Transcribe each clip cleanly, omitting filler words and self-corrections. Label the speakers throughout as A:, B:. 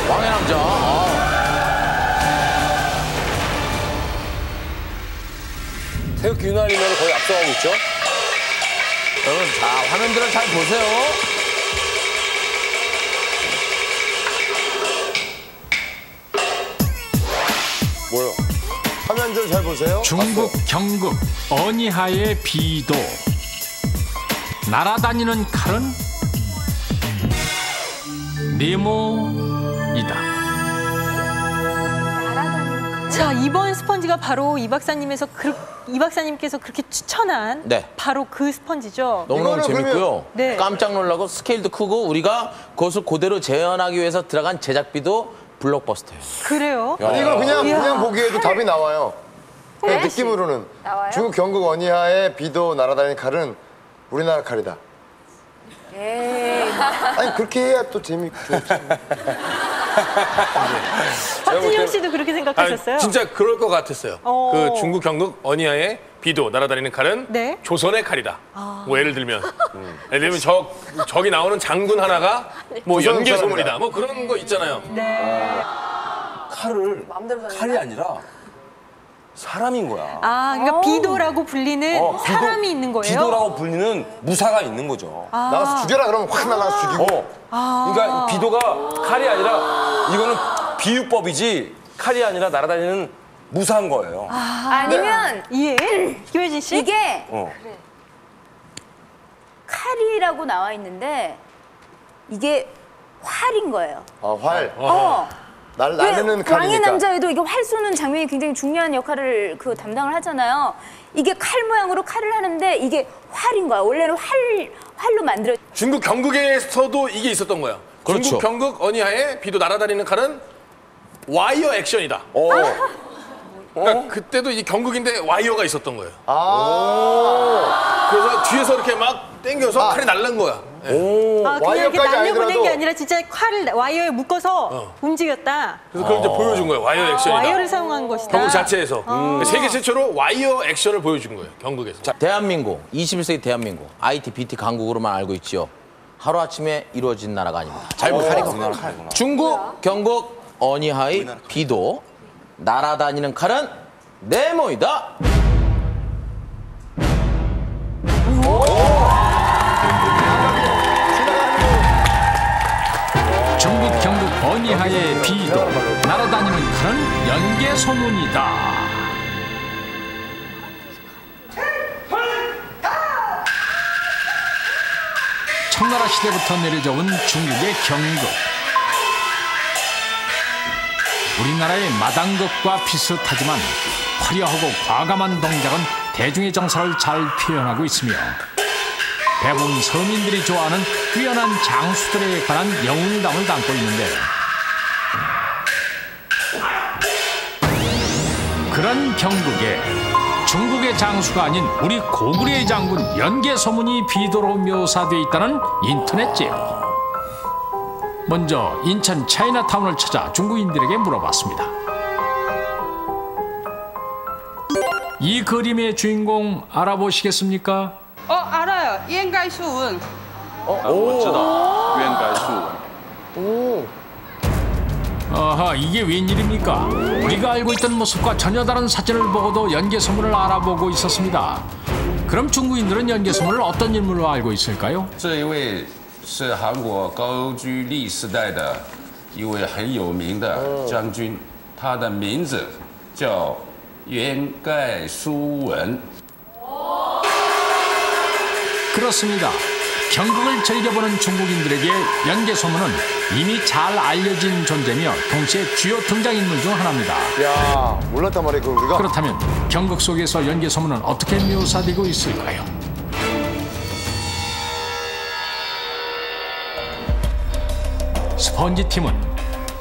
A: 왕의 남자.
B: 태극 윤활이면 거의 앞서가고 있죠?
A: 여러분, 자, 화면들을 잘 보세요.
B: 뭐요? 화면들 잘 보세요.
C: 중국 경극 어니하의 비도. 날아다니는 칼은 네모이다.
D: 자, 이번 스펀지가 바로 이 박사님께서 그렇게 추천한
A: 네.
D: 바로 그 스펀지죠.
A: 너무너무
B: 이거는
A: 재밌고요.
B: 그러면-
D: 네.
A: 깜짝 놀라고 스케일도 크고 우리가 그것을 그대로 재현하기 위해서 들어간 제작비도 블록버스터예요.
D: 그래요?
B: 아니, 이거
D: 이야.
B: 그냥 보기에도 답이 나와요. 그냥
E: 네?
B: 느낌으로는.
E: 나와요?
B: 중국 경극 어니하의 비도 날아다니는 칼은 우리나라 칼이다.
E: 에이.
B: 아니, 그렇게 해야 또 재밌고.
D: 박진영 씨도 그렇게 생각하셨어요?
F: 진짜 그럴 것 같았어요.
D: 어.
F: 그 중국 경극 어니아의 비도 날아다니는 칼은
D: 네.
F: 조선의 칼이다. 뭐 예를 들면 저기 나오는 장군 하나가 뭐
B: 조선
F: 연개
B: 사람이다.
F: 소문이다. 뭐 그런 거 있잖아요.
D: 네.
G: 칼이 아니라 사람인 거야.
D: 아, 그러니까 비도라고 불리는 사람이 있는 거예요?
G: 비도라고 불리는 무사가 있는 거죠.
B: 나가서 죽여라 그러면 확 나가서 죽이고.
G: 그러니까 이 비도가 칼이 아니라 이거는 비유법이지 칼이 아니라 날아다니는 무사한 거예요.
E: 아니면
D: 예. 김혜진 씨?
E: 이게
G: 어.
E: 칼이라고 나와 있는데 이게 활인 거예요.
B: 아, 활. 날리는
E: 왜
B: 칼이니까.
E: 왕의 남자에도 이게 활 쏘는 장면이 굉장히 중요한 역할을 담당을 하잖아요. 이게 칼 모양으로 칼을 하는데 이게 활인 거야. 원래는 활로 만들어.
F: 중국 경극에서도 이게 있었던 거야.
A: 그렇죠.
F: 중국 경극 어니아의 비도 날아다니는 칼은 와이어 액션이다. 그러니까 그때도 이 경극인데 와이어가 있었던 거예요. 그래서 뒤에서 이렇게 막 당겨서 칼이 날는 거야. 예.
D: 아, 그냥 이렇게
B: 와이어까지
D: 날려보낸 게
B: 아니더라도-
D: 아니라 진짜 칼을 와이어에 묶어서 움직였다.
F: 그래서 그걸 이제 보여준 거예요. 와이어 액션이다.
D: 와이어를 사용한 것이다.
F: 경극 자체에서. 세계 최초로 와이어 액션을 보여준 거예요. 경극에서.
A: 대한민국, 21세기 대한민국, IT, BT 강국으로만 알고 있지요. 하루아침에 이루어진 나라가 아닙니다. 잘 보세요. 중국 경극 어니하의 비도 날아다니는 칼은 네모이다.
C: 중국 경극 어니하의 비도. 날아다니는 칼은 연개 소문이다. 청나라 시대부터 내려져 온 중국의 경극. 우리나라의 마당극과 비슷하지만 화려하고 과감한 동작은 대중의 정서를 잘 표현하고 있으며 대부분 서민들이 좋아하는 뛰어난 장수들에 관한 영웅담을 담고 있는데 그런 경극에 중국의 장수가 아닌 우리 고구려의 장군 연개 소문이 비도로 묘사되어 있다는 인터넷 제보. 먼저 인천 차이나타운을 찾아 중국인들에게 물어봤습니다. 이 그림의 주인공 알아보시겠습니까?
H: 알아요. 이엔가이수운.
C: 아하, 이게 웬일입니까? 우리가 알고 있던 모습과 전혀 다른 사진을 보고도 연개 소문을 알아보고 있었습니다. 그럼 중국인들은 연개 소문을 어떤 인물로 알고 있을까요?
I: 这一位是韩国高句丽时代的一位很有名的将军，他的名字叫袁盖书文。
C: 그렇습니다. 경극을 즐겨보는 중국인들에게 연개 소문은 이미 잘 알려진 존재며 동시에 주요 등장인물 중 하나입니다.
B: 야, 몰랐단 말이에요, 그걸 우리가.
C: 그렇다면 경극 속에서 연개 소문은 어떻게 묘사되고 있을까요? 스펀지 팀은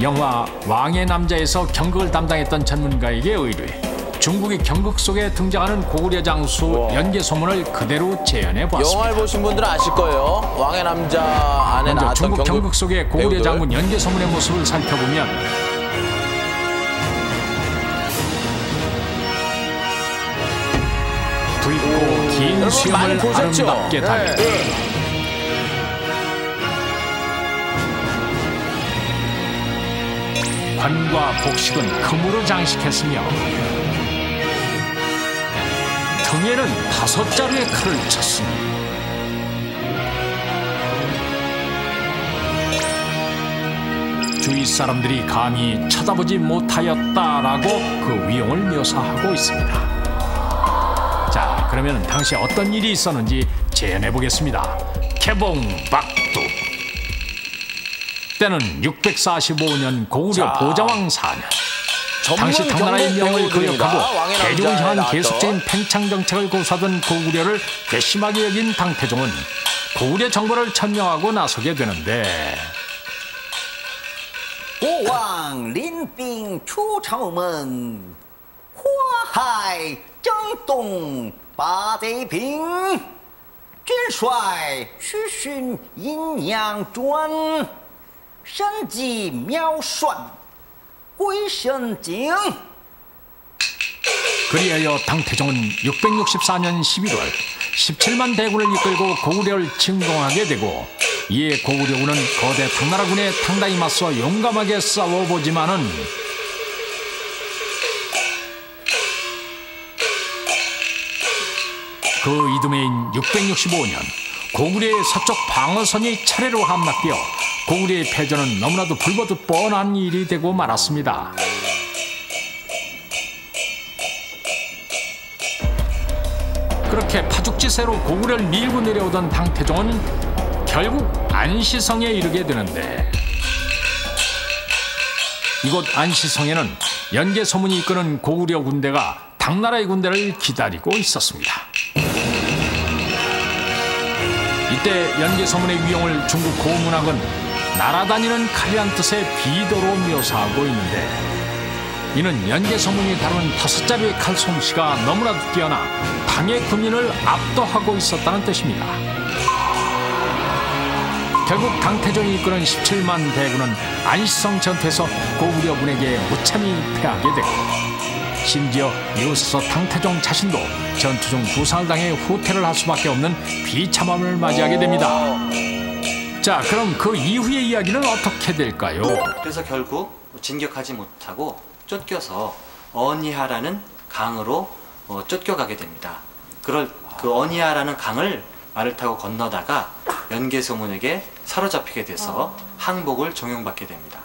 C: 영화 왕의 남자에서 경극을 담당했던 전문가에게 의뢰 중국의 경극 속에 등장하는 고구려 장수 연개 소문을 그대로 재현해 보았습니다.
A: 영화를 보신 분들은 아실 거예요. 왕의 남자 안에
C: 먼저
A: 나왔던
C: 중국 경극 속의 고구려
A: 배우들.
C: 장군 연개 소문의 모습을 살펴보면 붉고 긴
A: 많이
C: 수염을
A: 보셨죠?
C: 아름답게 달고 관과 복식은 금으로 장식했으며 등에는 5자루의 칼을 쳤으니 주위 사람들이 감히 쳐다보지 못하였다라고 그 위용을 묘사하고 있습니다. 자, 그러면 당시 어떤 일이 있었는지 재현해 보겠습니다. 개봉박두. 때는 645년 고구려 보자왕 4년. 당시 당나라의 명을 거역하고 대중을 향한 계속적인 팽창 정책을 고수하던 고구려를 괘씸하게 여긴 당태종은 고구려 정벌을 천명하고 나서게 되는데
J: 国王领兵出朝门，祸害征东把贼平。元帅徐训阴阳转，神机妙算鬼神经。
C: 그리하여 당태종은 664년 11월 17만 대군을 이끌고 고구려를 침공하게 되고 이에 고구려군은 거대 당나라군에 당당히 맞서 용감하게 싸워보지만은 그 이듬해인 665년 고구려의 서쪽 방어선이 차례로 함락되어 고구려의 패전은 너무나도 불보듯 뻔한 일이 되고 말았습니다. 그렇게 파죽지세로 고구려를 밀고 내려오던 당태종은 결국 안시성에 이르게 되는데 이곳 안시성에는 연개소문이 이끄는 고구려 군대가 당나라의 군대를 기다리고 있었습니다. 이때 연개소문의 위용을 중국 고문학은 날아다니는 칼이란 뜻의 비도로 묘사하고 있는데 이는 연개소문이 다루는 5자루의 칼 솜씨가 너무나도 뛰어나 당의 군인을 압도하고 있었다는 뜻입니다. 결국 당태종이 이끄는 17만 대군은 안시성 전투에서 고구려군에게 무참히 패하게 되고 심지어 이곳에서 당태종 자신도 전투 중 부상을 당해 후퇴를 할 수밖에 없는 비참함을 맞이하게 됩니다. 자, 그럼 그 이후의 이야기는 어떻게 될까요?
K: 그래서 결국 진격하지 못하고 쫓겨서 어니하라는 강으로 쫓겨가게 됩니다. 그 어니하라는 강을 말을 타고 건너다가 연개소문에게 사로잡히게 돼서 항복을 종용받게 됩니다.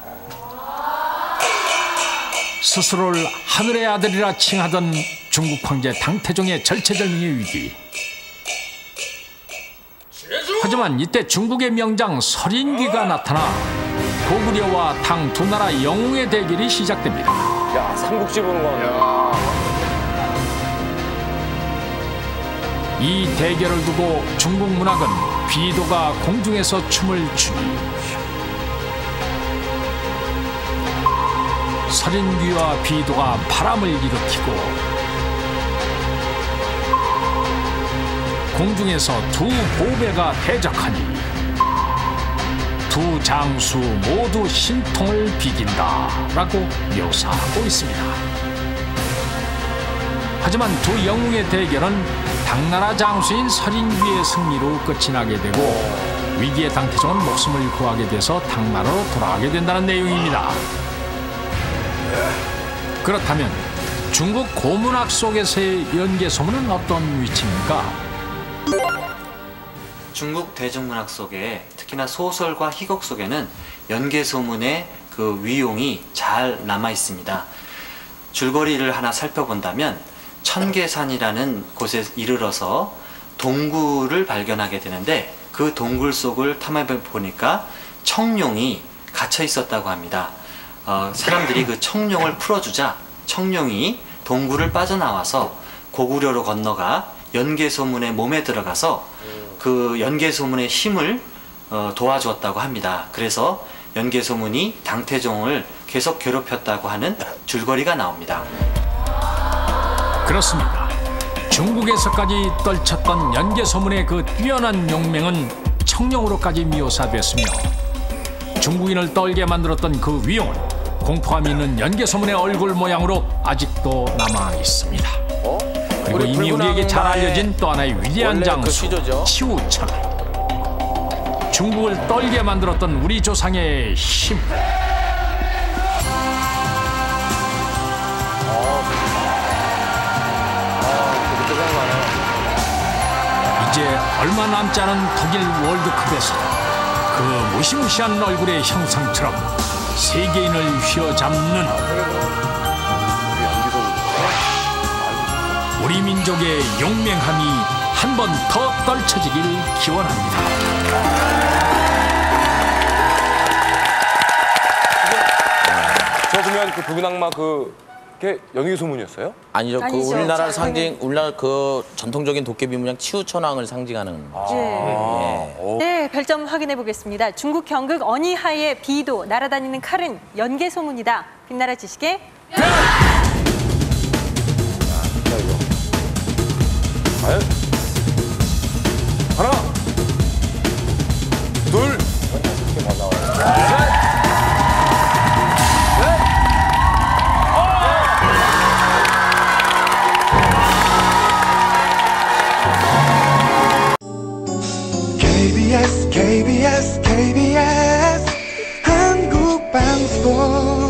C: 스스로를 하늘의 아들이라 칭하던 중국 황제 당태종의 절체절명의 위기. 하지만 이때 중국의 명장 설인귀가 나타나 고구려와 당 두 나라 영웅의 대결이 시작됩니다.
G: 야, 삼국지 보는 거 같네.
C: 이 대결을 두고 중국 문학은 비도가 공중에서 춤을 추니 설인귀와 비도가 바람을 일으키고 공중에서 두 보배가 대적하니 두 장수 모두 신통을 비긴다라고 묘사하고 있습니다. 하지만 두 영웅의 대결은 당나라 장수인 설인귀의 승리로 끝이 나게 되고 위기의 당태종은 목숨을 구하게 돼서 당나라로 돌아가게 된다는 내용입니다. 그렇다면 중국 고문학 속에서의 연개소문은 어떤 위치입니까?
K: 중국 대중문학 속에 특히나 소설과 희곡 속에는 연개소문의 그 위용이 잘 남아 있습니다. 줄거리를 하나 살펴본다면 천계산이라는 곳에 이르러서 동굴을 발견하게 되는데 그 동굴 속을 탐험해 보니까 청룡이 갇혀 있었다고 합니다. 사람들이 그 청룡을 풀어주자 청룡이 동굴을 빠져나와서 고구려로 건너가 연개소문의 몸에 들어가서 그 연개소문의 힘을 도와주었다고 합니다. 그래서 연개소문이 당태종을 계속 괴롭혔다고 하는 줄거리가 나옵니다.
C: 그렇습니다. 중국에서까지 떨쳤던 연개소문의 그 뛰어난 용맹은 청룡으로까지 묘사됐으며 중국인을 떨게 만들었던 그 위용은 공포감 있는 연개소문의 얼굴 모양으로 아직도 남아 있습니다. 그리고 이미 우리에게 잘 알려진 또 하나의 위대한 장수 치우천. 중국을 떨게 만들었던 우리 조상의 힘. 이제 얼마 남지 않은 독일 월드컵에서 그 무시무시한 얼굴의 형상처럼 세계인을 휘어잡는 우리 민족의 용맹함이 한 번 더 떨쳐지길 기원합니다.
G: 저 보면 그 붉은 악마 그게 연기 소문이었어요?
A: 아니죠. 그
D: 아니죠.
A: 우리나라를
D: 자,
A: 우리나라 그 전통적인 도깨비 문양 치우천왕을 상징하는.
D: 네, 별점 확인해 보겠습니다. 중국 경극 어니하의 비도 날아다니는 칼은 연계 소문이다. 빛나라 지식의
G: 과연? 하나, 둘, 셋.
L: KBS KBS KBS 한국방송